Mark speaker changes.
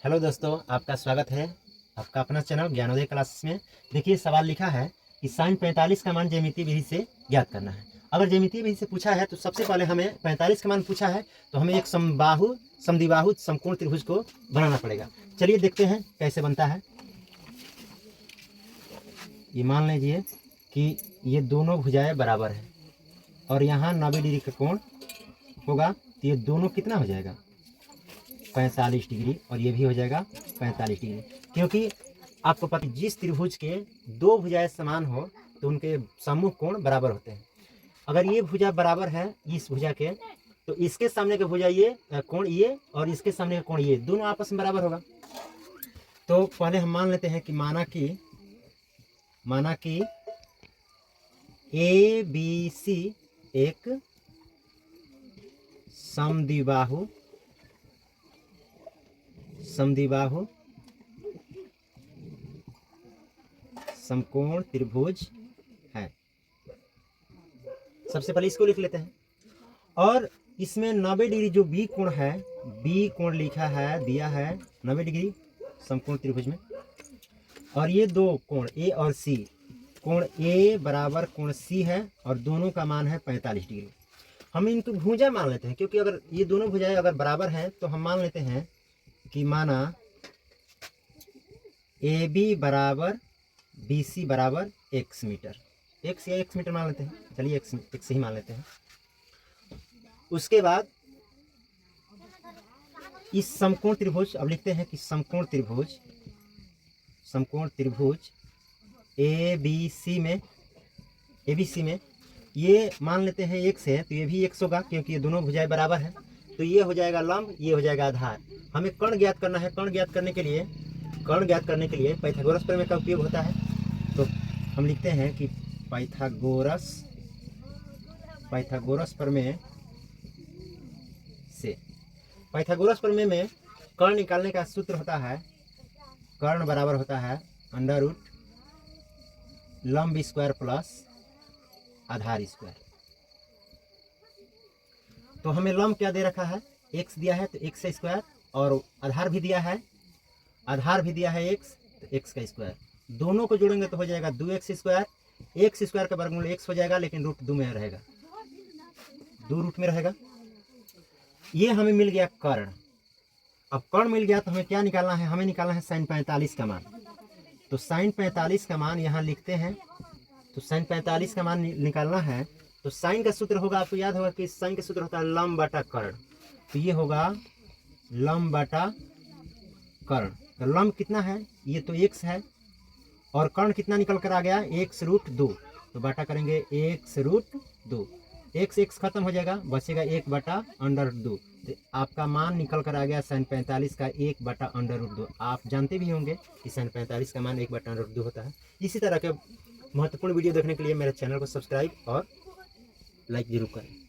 Speaker 1: Hello दोस्तों, आपका स्वागत है आपका अपना चैनल ज्ञानोदय क्लासेस में। देखिए सवाल लिखा है कि साइन 45 का मान ज्यामितीय विधि से ज्ञात करना है। अगर ज्यामितीय विधि से पूछा है तो सबसे पहले हमें 45 का मान पूछा है तो हमें एक समद्विबाहु समकोण त्रिभुज को बनाना पड़ेगा। चलिए देखते हैं कैसे बनता है। ये मान लीजिए कि ये दोनों भुजाएं बराबर है और यहाँ 90 डिग्री का कोण होगा, तो ये दोनों कितना हो जाएगा 45 डिग्री, और ये भी हो जाएगा 45 डिग्री। क्योंकि आपको पता है जिस त्रिभुज के दो भुजाएं समान हो तो उनके सम्मुख कोण बराबर होते हैं। अगर ये भुजा बराबर है इस भुजा के, तो इसके सामने का भुजा ये कोण ये और इसके सामने का कोण ये, दोनों आपस में बराबर होगा। तो पहले हम मान लेते हैं कि माना कि ए बी सी एक समद्विबाहु समकोण त्रिभुज है। सबसे पहले इसको लिख लेते हैं और इसमें 90 डिग्री जो बी कोण है, बी कोण लिखा है दिया है 90 डिग्री समकोण त्रिभुज में। और ये दो कोण ए और सी, कोण ए बराबर कोण सी है और दोनों का मान है 45 डिग्री। हम इनको भुजा मान लेते हैं क्योंकि अगर ये दोनों भुजाएं अगर बराबर हैं तो हम मान लेते हैं कि माना ए बी बराबर बी सी बराबर x मीटर, x या x मीटर मान लेते हैं। चलिए x ही मान लेते हैं। उसके बाद इस समकोण त्रिभुज, अब लिखते हैं कि समकोण त्रिभुज ए बी सी में ये मान लेते हैं x है तो ये भी x होगा क्योंकि ये दोनों भुजाएं बराबर हैं। तो ये हो जाएगा लंब, ये हो जाएगा आधार। हमें कर्ण ज्ञात करना है। कर्ण ज्ञात करने के लिए पाइथागोरस प्रमेय का उपयोग होता है। तो हम लिखते हैं कि पाइथागोरस प्रमेय में कर्ण निकालने का सूत्र होता है, कर्ण बराबर होता है अंडर रूट लंब स्क्वायर प्लस आधार स्क्वायर। तो हमें लंब क्या दे रखा है, x दिया है तो x स्क्वायर, और आधार भी दिया है x, तो x का स्क्वायर। दोनों को जोड़ेंगे तो हो जाएगा 2x स्क्वायर। x स्क्वायर का वर्गमूल x हो जाएगा लेकिन रूट 2 में रहेगा, 2 रूट में रहेगा। ये हमें मिल गया कर्ण। अब कर्ण मिल गया तो हमें क्या निकालना है, हमें निकालना है साइन 45 का मान। तो साइन 45 का मान यहाँ लिखते हैं। तो साइन 45 का मान निकालना है तो साइन का सूत्र होगा, आपको याद होगा कि साइन का सूत्र होता है लंब बटा कर्ण। तो ये होगा लंब बटा कर्ण। तो लंब कितना है, ये तो x है और कर्ण कितना निकल कर आ गया x रूट 2। तो बटा करेंगे x रूट 2, x खत्म हो जाएगा, बचेगा 1 बटा अंडर रूट 2। तो आपका मान निकल कर आ गया साइन 45 का 1 बटा अंडर रूट 2। आप जानते भी होंगे कि साइन 45 का मान 1 बटा अंडर रूट 2 होता है। इसी तरह के महत्वपूर्ण वीडियो देखने के लिए मेरे चैनल को सब्सक्राइब और लाइक जरूर करें।